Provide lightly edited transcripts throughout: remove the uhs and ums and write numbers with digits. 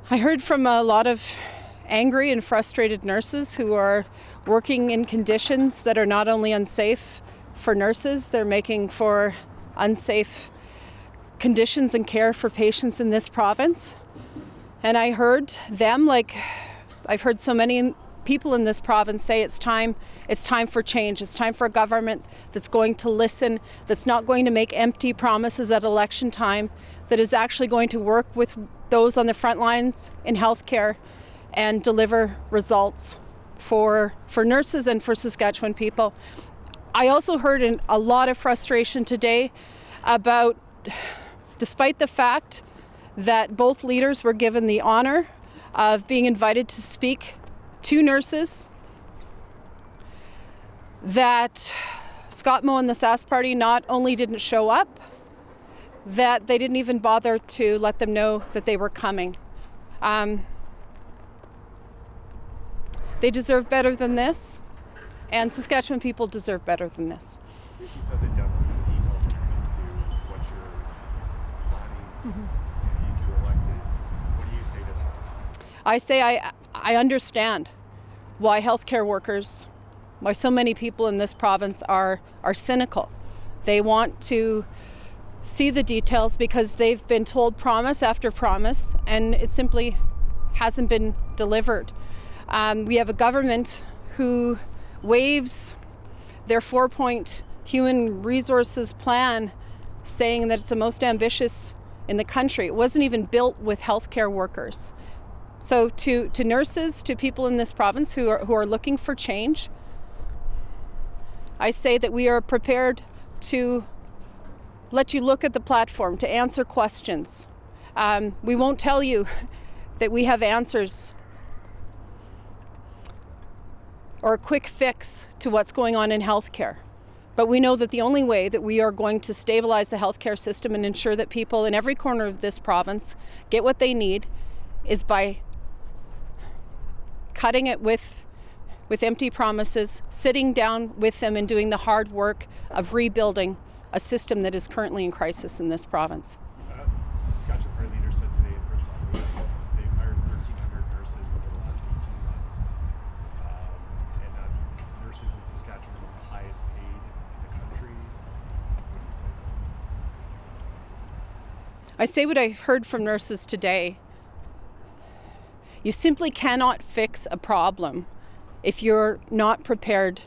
I heard from a lot of angry and frustrated nurses who are working in conditions that are not only unsafe for nurses, they're making for unsafe conditions and care for patients in this province. And I heard them, like I've heard so many people in this province say it's time for change. It's time for a government that's going to listen, that's not going to make empty promises at election time, that is actually going to work with those on the front lines in healthcare and deliver results for nurses and for Saskatchewan people. I also heard a lot of frustration today about, despite the fact that both leaders were given the honor of being invited to speak to nurses, that Scott Moe and the Sask Party not only didn't show up, that they didn't even bother to let them know that they were coming. They deserve better than this, and Saskatchewan people deserve better than this. You said the devil's in the details when it comes to what you're planning. If you're elected, what do you say to that? I say I understand why healthcare workers, why so many people in this province are cynical. They want to see the details because they've been told promise after promise, and it simply hasn't been delivered. We have a government who waves their 4-point human resources plan, saying that it's the most ambitious in the country. It wasn't even built with healthcare workers. So to nurses, to people in this province who are looking for change, I say that we are prepared to let you look at the platform, to answer questions. We won't tell you that we have answers or a quick fix to what's going on in healthcare. But we know that the only way that we are going to stabilize the healthcare system and ensure that people in every corner of this province get what they need is by cutting it with empty promises, sitting down with them and doing the hard work of rebuilding a system that is currently in crisis in this province. The Saskatchewan Party leader said today in Prince Albert that they've hired 1,300 nurses over the last 18 months, and nurses in Saskatchewan are the highest paid in the country. What do you say? I say what I heard from nurses today. You simply cannot fix a problem if you're not prepared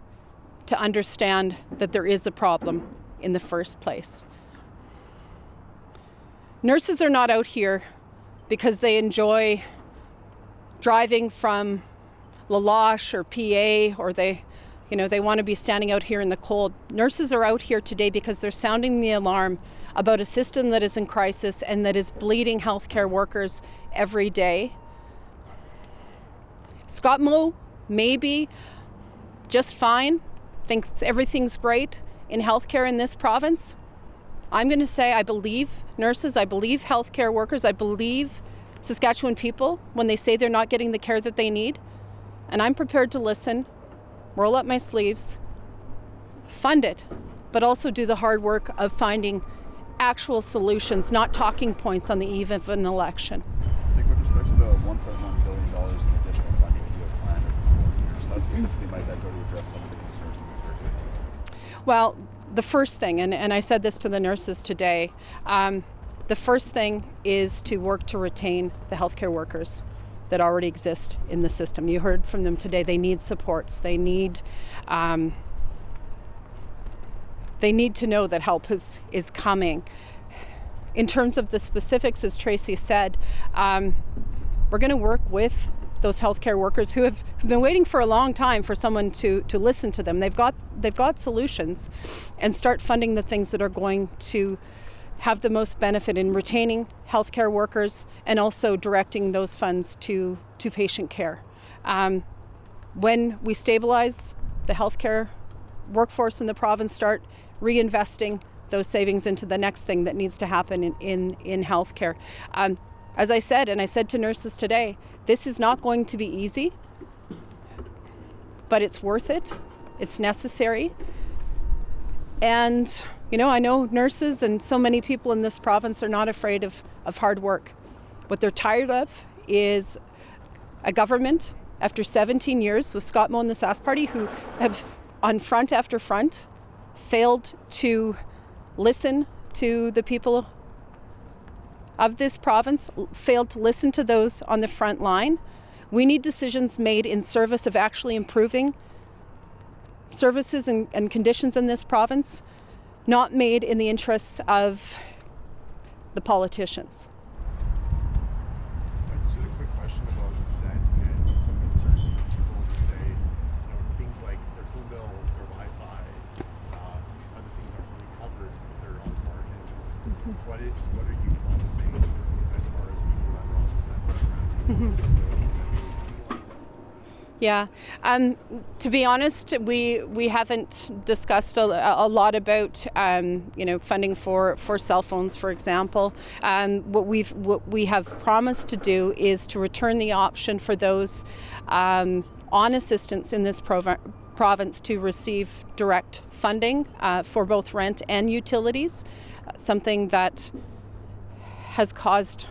to understand that there is a problem in the first place. Nurses are not out here because they enjoy driving from La Loche or PA, or they want to be standing out here in the cold. Nurses are out here today because they're sounding the alarm about a system that is in crisis and that is bleeding healthcare workers every day. Scott Moe may be just fine, thinks everything's great in healthcare in this province. I'm going to say I believe nurses, I believe healthcare workers, I believe Saskatchewan people when they say they're not getting the care that they need. And I'm prepared to listen, roll up my sleeves, fund it, but also do the hard work of finding actual solutions, not talking points on the eve of an election. I think with respect to the $1.1 billion in additional funding that you have planned over 4 years, how specifically might that go to address some of the concerns that we've heard here? Well, the first thing, and I said this to the nurses today, the first thing is to work to retain the healthcare workers that already exist in the system. You heard from them today, they need supports, they need to know that help is coming. In terms of the specifics, as Tracy said, we're going to work with those healthcare workers who have been waiting for a long time for someone to listen to them. They've got solutions, and start funding the things that are going to have the most benefit in retaining healthcare workers and also directing those funds to patient care. When we stabilize the healthcare workforce in the province, start reinvesting those savings into the next thing that needs to happen in healthcare. As I said, and I said to nurses today, this is not going to be easy, but it's worth it. It's necessary. And, I know nurses and so many people in this province are not afraid of hard work. What they're tired of is a government after 17 years with Scott Moe and the Sask Party who have, on front after front, failed to listen to the people of this province, failed to listen to those on the front line. We need decisions made in service of actually improving services and conditions in this province, not made in the interests of the politicians. Just a quick question about SET and some concerns from people who say, things like their phone bills, their Wi-Fi, other things aren't really covered if they're on the margins. What are you promising as far as people that are on the SET program, disabilities that may utilize it? Yeah, to be honest, we haven't discussed a lot about funding for cell phones, for example. What we have promised to do is to return the option for those on assistance in this province to receive direct funding for both rent and utilities, something that has caused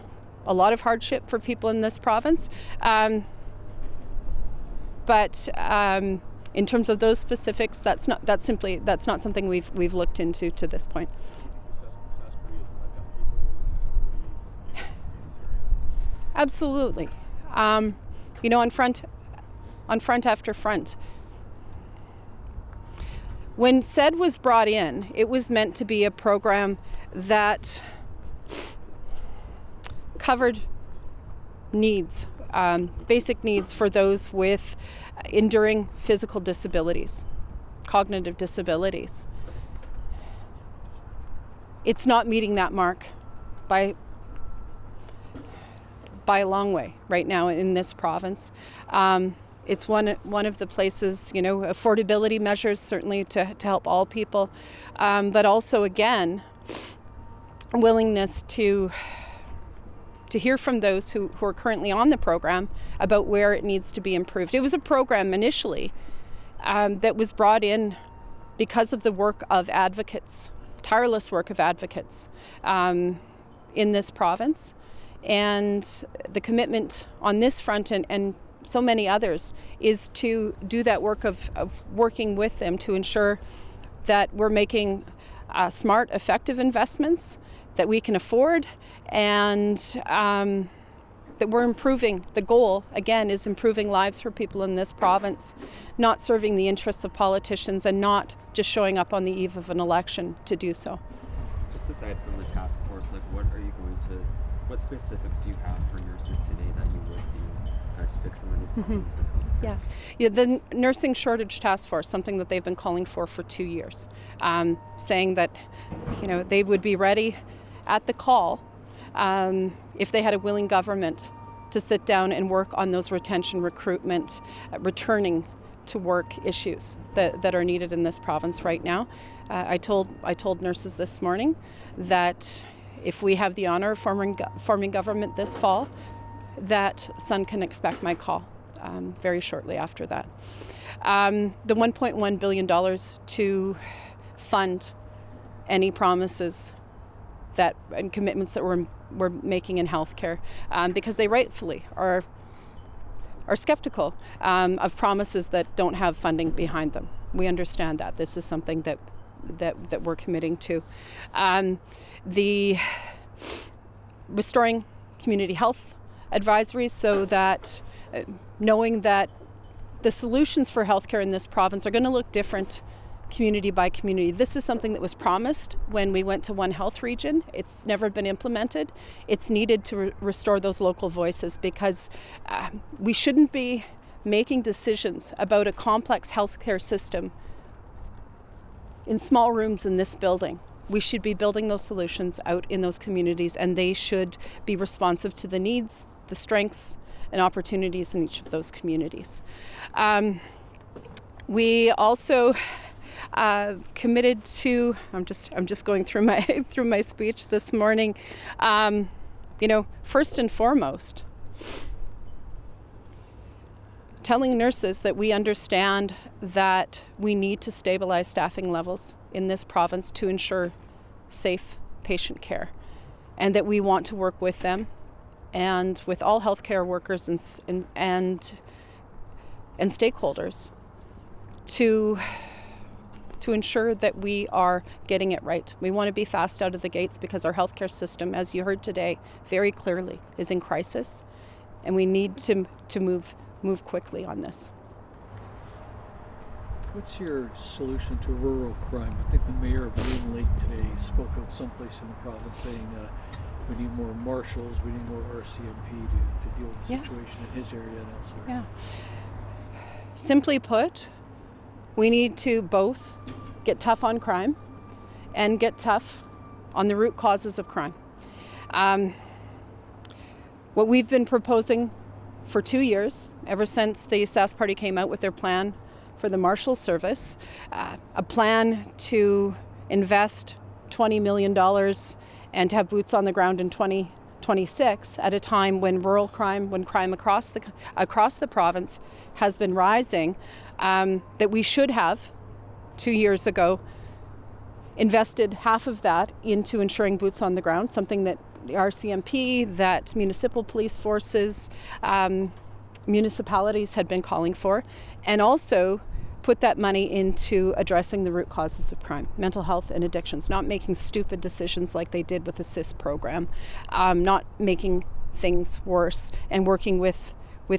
a lot of hardship for people in this province. But in terms of those specifics, that's not something we've looked into to this point. Absolutely, on front after front. When SED was brought in, it was meant to be a program that covered needs. Basic needs for those with enduring physical disabilities, cognitive disabilities. It's not meeting that mark by a long way right now in this province. It's one of the places, affordability measures certainly to help all people, but also again, willingness to hear from those who are currently on the program about where it needs to be improved. It was a program initially that was brought in because of the work of advocates, tireless work of advocates in this province. And the commitment on this front and so many others is to do that work of working with them to ensure that we're making smart, effective investments that we can afford, and that we're improving. The goal, again, is improving lives for people in this province, not serving the interests of politicians and not just showing up on the eve of an election to do so. Just aside from the task force, what specifics do you have for nurses today that you would do to fix some of these problems? Yeah, the nursing shortage task force, something that they've been calling for 2 years, saying that they would be ready at the call if they had a willing government to sit down and work on those retention, recruitment, returning to work issues that are needed in this province right now. I told nurses this morning that if we have the honor of forming government this fall, that Sun can expect my call very shortly after that. The $1.1 billion to fund any promises and commitments that we're making in healthcare, because they rightfully are skeptical of promises that don't have funding behind them. We understand that. This is something that we're committing to. The restoring community health advisories, so that knowing that the solutions for healthcare in this province are going to look different community by community. This is something that was promised when we went to One Health region. It's never been implemented. It's needed to restore those local voices, because we shouldn't be making decisions about a complex healthcare system in small rooms in this building. We should be building those solutions out in those communities, and they should be responsive to the needs, the strengths, and opportunities in each of those communities. We also committed to. I'm just going through my speech this morning. First and foremost, telling nurses that we understand that we need to stabilize staffing levels in this province to ensure safe patient care, and that we want to work with them and with all healthcare workers and stakeholders to ensure that we are getting it right. We want to be fast out of the gates because our healthcare system, as you heard today, very clearly is in crisis, and we need to move quickly on this. What's your solution to rural crime? I think the mayor of Loon Lake today spoke out someplace in the province saying we need more marshals, we need more RCMP to deal with the situation in his area and elsewhere. Yeah. Simply put, we need to both get tough on crime and get tough on the root causes of crime. What we've been proposing for 2 years, ever since the Sask Party came out with their plan for the Marshal Service, a plan to invest $20 million and to have boots on the ground in 2026 at a time when rural crime, when crime across the province has been rising, that we should have 2 years ago invested half of that into ensuring boots on the ground, something that the RCMP, that municipal police forces, municipalities had been calling for, and also put that money into addressing the root causes of crime, mental health and addictions, not making stupid decisions like they did with the SIS program, not making things worse, and working with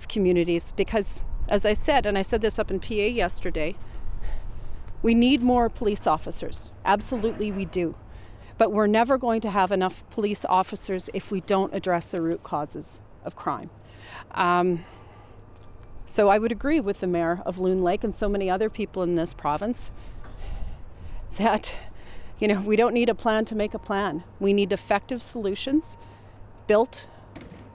communities. Because, as I said, and I said this up in PA yesterday, we need more police officers. Absolutely we do. But we're never going to have enough police officers if we don't address the root causes of crime. So I would agree with the mayor of Loon Lake and so many other people in this province that, we don't need a plan to make a plan. We need effective solutions built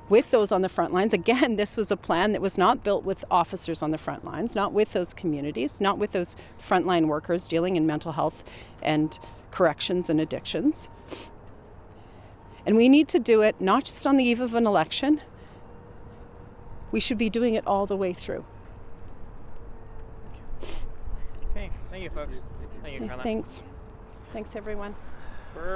with those on the front lines. Again, this was a plan that was not built with officers on the front lines, not with those communities, not with those frontline workers dealing in mental health and corrections and addictions. And we need to do it not just on the eve of an election. We should be doing it all the way through. Okay, thank you, folks. Thank you, Carla. Thanks. Thanks, everyone.